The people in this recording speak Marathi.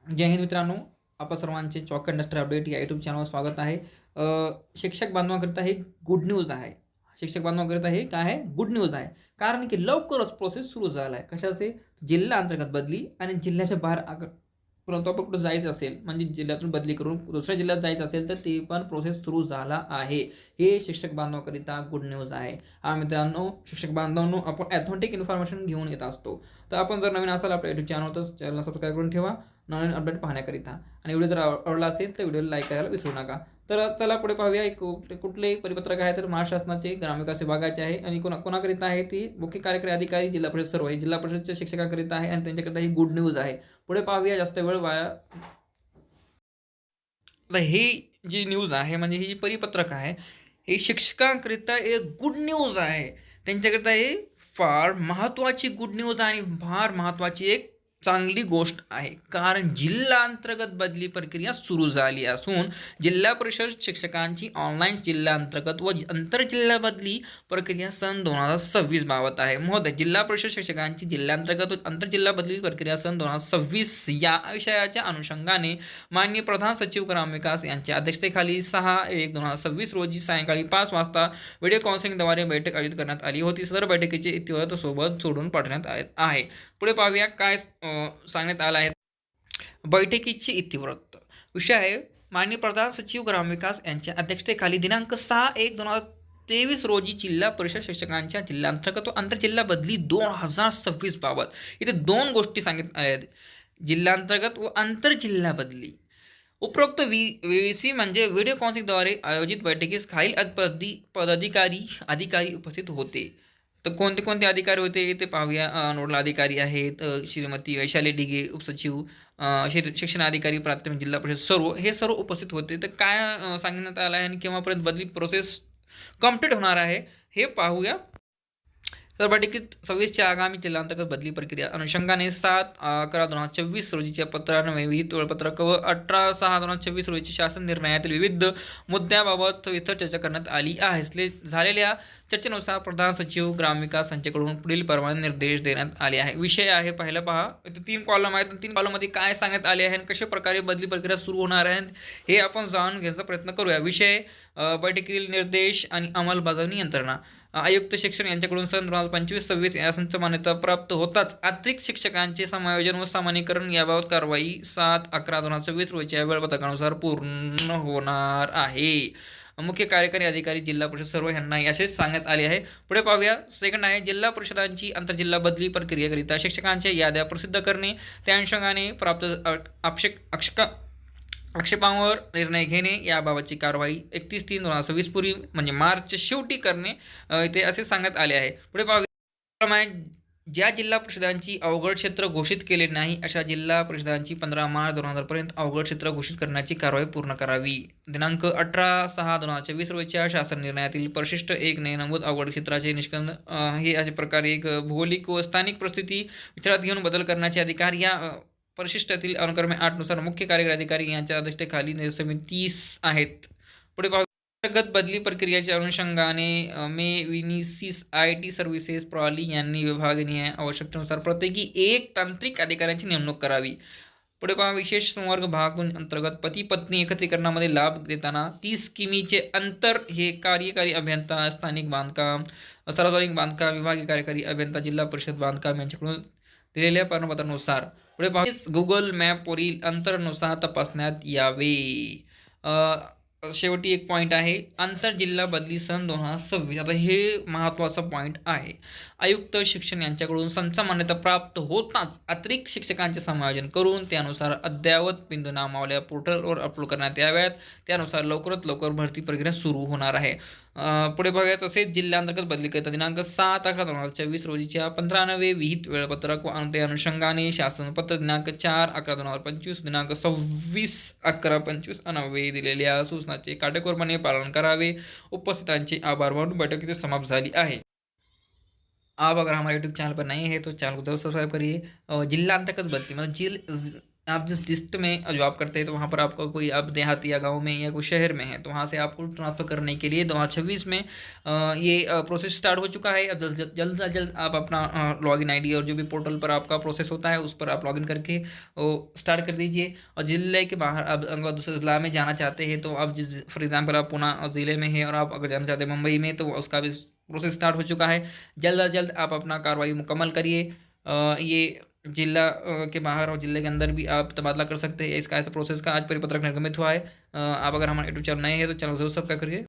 जय हिंद मित्रांनो, आपल्या सर्वांचे चॉक इंडस्ट्री अपडेट या यूट्यूब चॅनलवर स्वागत आहे. शिक्षक बांधवांकरिता हे गुड न्यूज आहे. शिक्षक बांधवांकरिता हे काय आहे? गुड न्यूज आहे. कारण की लवकरच प्रोसेस सुरू झाला आहे. कशाचे? जिल्हा अंतर्गत बदली आणि जिल्ह्याच्या बाहेर परंतु आपण कुठं जायचं असेल, म्हणजे जिल्ह्यातून बदली करून दुसऱ्या जिल्ह्यात जायचं असेल, तर ते पण प्रोसेस सुरू झाला आहे. हे शिक्षक बांधवांकरिता गुड न्यूज आहे. मित्रांनो, शिक्षक बांधवांनो, आपण ॲथेंटिक इन्फॉर्मेशन घेऊन येत असतो. तर आपण जर नवीन असाल आपल्या यूट्यूब चॅनल, तर चॅनलला सबस्क्राईब करून ठेवा नवीन अपडेट पाहण्याकरिता. आणि व्हिडिओ जर आवडला असेल तर व्हिडिओला लाईक करायला विसरू नका. तर चला पुढे पाहूया. एक कुठले परिपत्रक आहे, तर महाराष्ट्र शासनाचे ग्रामविकास विभागाचे आहे आणि कोणाकरिता आहे? ती मुख्य कार्यकारी अधिकारी जिल्हा परिषद सर्व आहे. जिल्हा परिषदच्या शिक्षकांकरिता आहे आणि त्यांच्याकरिता ही गुड न्यूज आहे. पुढे पाहूया, जास्त वेळ वाया. तर ही जी न्यूज आहे, म्हणजे ही जी परिपत्रक आहे, हे शिक्षकांकरिता एक गुड न्यूज आहे. त्यांच्याकरिता हे फार महत्त्वाची गुड न्यूज आणि फार महत्त्वाची एक चांगली गोष्ट आहे. कारण जिल्हा अंतर्गत बदली प्रक्रिया सुरू झाली असून जिल्हा परिषद शिक्षकांची ऑनलाईन जिल्हा अंतर्गत व आंतरजिल्हा बदली प्रक्रिया सन 2026 बाबत आहे. महोदय, जिल्हा परिषद शिक्षकांची जिल्ह्यांतर्गत व आंतरजिल्हा बदली प्रक्रिया सन 2026 या विषयाच्या अनुषंगाने माननीय प्रधान सचिव ग्रामविकास यांच्या अध्यक्षतेखाली 6/1/2026 रोजी सायंकाळी 5 वाजता व्हिडिओ कॉन्फरन्सिंगद्वारे बैठक आयोजित करण्यात आली होती. सदर बैठकीचे इतिवृत्त सोबत सोडून पाठवण्यात आहे. पुढे पाहूया काय सांगण्यात आलं आहे. बैठकीचे इतिवृत्त. विषय आहे, माननीय प्रधान सचिव ग्रामविकास यांच्या अध्यक्षतेखाली दिनांक 6/1/2023 रोजी जिल्हा परिषद शिक्षकांच्या जिल्हांतर्गत व आंतरजिल्हा बदली 2026 बाबत इथे दोन गोष्टी सांगितल्या आहेत. जिल्हांतर्गत व आंतरजिल्हा बदली. उपरोक्त VC म्हणजे व्हिडिओ कॉन्फरन्सिंगद्वारे आयोजित बैठकीस खालील अधिकारी उपस्थित होते. तर कोणते कोणते अधिकारी होते ते पाहूया. नोडल अधिकारी आहेत श्रीमती वैशाली डिगे, उपसचिव, शिक्षण अधिकारी प्राथमिक जिल्हा परिषद सर्व, हे सर्व उपस्थित होते. तर काय सांगण्यात आलं आहे आणि केव्हापर्यंत बदली प्रोसेस कंप्लीट होणार आहे हे पाहूया. तर बैठकीत 26च्या आगामी जिल्हांतर्गत बदली प्रक्रिया अनुषंगाने 7/11/2024 रोजीच्या पत्रान्वये विहित वेळपत्रक व 18/6/2024 रोजीच्या शासन निर्णयातील विविध मुद्द्याबाबत सविस्तर चर्चा करण्यात आली आहे. झालेल्या चर्चेनुसार प्रधान सचिव ग्रामविकास यांच्याकडून पुढील प्रमाणे निर्देश देण्यात आले आहे. विषय आहे, पहिला पहा, इथे 3 कॉलम आहेत. 3 कॉलममध्ये काय सांगण्यात आले आहे आणि कशा प्रकारे बदली प्रक्रिया सुरू होणार आहे हे आपण जाणून घेण्याचा प्रयत्न करूया. विषय, बैठकीतील निर्देश आणि अंमलबजावणी यंत्रणा. आयुक्त शिक्षण यांच्याकडून सन 2025-26 या संच मान्यता प्राप्त होताच अतिरिक्त शिक्षकांचे समायोजन व सामान्यीकरण याबाबत कारवाई 7/11/2026 रोजीच्या वेळापत्रकानुसार पूर्ण होणार आहे. मुख्य कार्यकारी अधिकारी जिल्हा परिषद सर्व यांना असेच सांगण्यात आले आहे. पुढे पाहूया. सेकंड आहे, जिल्हा परिषदांची आंतरजिल्हा बदली प्रक्रियेकरिता शिक्षकांच्या याद्या प्रसिद्ध करणे, त्या अनुषंगाने प्राप्त आक्षेपांवर निर्णय घेणे याबाबतची कारवाई 31/3/2026 पूर्वी म्हणजे मार्च शेवटी करणे इथे असे सांगण्यात आले आहे. पुढे पाहूया. ज्या जिल्हा परिषदांची अवघड क्षेत्र घोषित केले नाही अशा जिल्हा परिषदांची 15 मार्च 2000 पर्यंत अवघड क्षेत्र घोषित करण्याची कारवाई पूर्ण करावी. दिनांक 18/6/2024 रोजीच्या शासन निर्णयातील परिशिष्ट 1 ने नमूद अवघड क्षेत्राचे निष्कर्ष हे अशा प्रकारे एक भौगोलिक व स्थानिक परिस्थिती विचारात घेऊन बदल करण्याचे अधिकार या परिशिष्टातील अनुक्रमे 8 नुसार मुख्य कार्यकारी अधिकारी यांच्या अध्यक्षतेखाली समिती आहेत. पुढे पाहू. अंतर्गत बदली प्रक्रियेच्या अनुषंगाने विनिसिस IT सर्व्हिसेस प्रणाली यांनी विभागीय आवश्यकतेनुसार प्रत्येकी 1 तांत्रिक अधिकाऱ्यांची नेमणूक करावी. पुढे पहा. विशेष संवर्ग भाग अंतर्गत पती पत्नी एकत्रीकरणामध्ये लाभ देताना 30 किमीचे अंतर हे कार्यकारी अभियंता स्थानिक बांधकाम, सार्वजनिक बांधकाम, विभागीय कार्यकारी अभियंता जिल्हा परिषद बांधकाम यांच्याकडून दिलेल्या प्रमाणपत्रानुसार पुढे पाहूया. गुगल मॅपवरील अंतरानुसार तपासण्यात यावे. शेवटी एक पॉईंट आहे, आंतरजिल्हा बदली सन 2026. आता हे महत्त्वाचं पॉईंट आहे. आयुक्त शिक्षण यांच्याकडून संच मान्यता प्राप्त होताच अतिरिक्त शिक्षकांचे समायोजन करून त्यानुसार अद्ययावत बिंदू नामावल्या पोर्टलवर अपलोड करण्यात याव्यात. त्यानुसार लवकरात लवकर भरती प्रक्रिया सुरू होणार आहे. पुढे बघूया. तसेच जिल्ह्यांतर्गत बदलीकरिता दिनांक 7/11/2024 रोजीच्या 15वे विहित वेळापत्रक व त्या अनुषंगाने शासनपत्र दिनांक 4/11/2025 दिनांक 26/11/25 अन्वये दिलेल्या सूचनाचे काटेकोरपणे पालन करावे. उपस्थितांचे आभार मानून बैठक इथे समाप्त झाली आहे. आप अगर हमारे यूट्यूब चैनल पर नए हैं तो चैनल को जरूर सब्सक्राइब करिए. जिला अंतर्गत बदली मतलब आप जिस डिस्ट्रिक्ट में जॉब करते हैं तो वहाँ पर आपका कोई अब देहाती या गाँव में या कोई शहर में है तो वहाँ से आपको ट्रांसफ़र करने के लिए 2026 में ये प्रोसेस स्टार्ट हो चुका है। अब जल्द से जल्द आप अपना लॉगिन आईडी और जो भी पोर्टल पर आपका प्रोसेस होता है उस पर आप लॉगिन करके वो स्टार्ट कर दीजिए। और ज़िले के बाहर अब अगर दूसरे ज़िला में जाना चाहते हैं तो आप जिस फॉर एग्ज़ाम्पल आप पुणे ज़िले में हैं और आप अगर जाना चाहते हैं मुंबई में तो उसका भी प्रोसेस स्टार्ट हो चुका है। जल्द से जल्द आप अपना कार्रवाई मुकम्मल करिए। ये जिला के बाहर और जिले के अंदर भी आप तबादला कर सकते हैं। इसका ऐसा प्रोसेस का आज परिपत्रक निर्गमित हुआ है। आप अगर हमारे यूट्यूब चैनल नए हैं तो चैनल ज़रूर सब्सक्राइब करिए।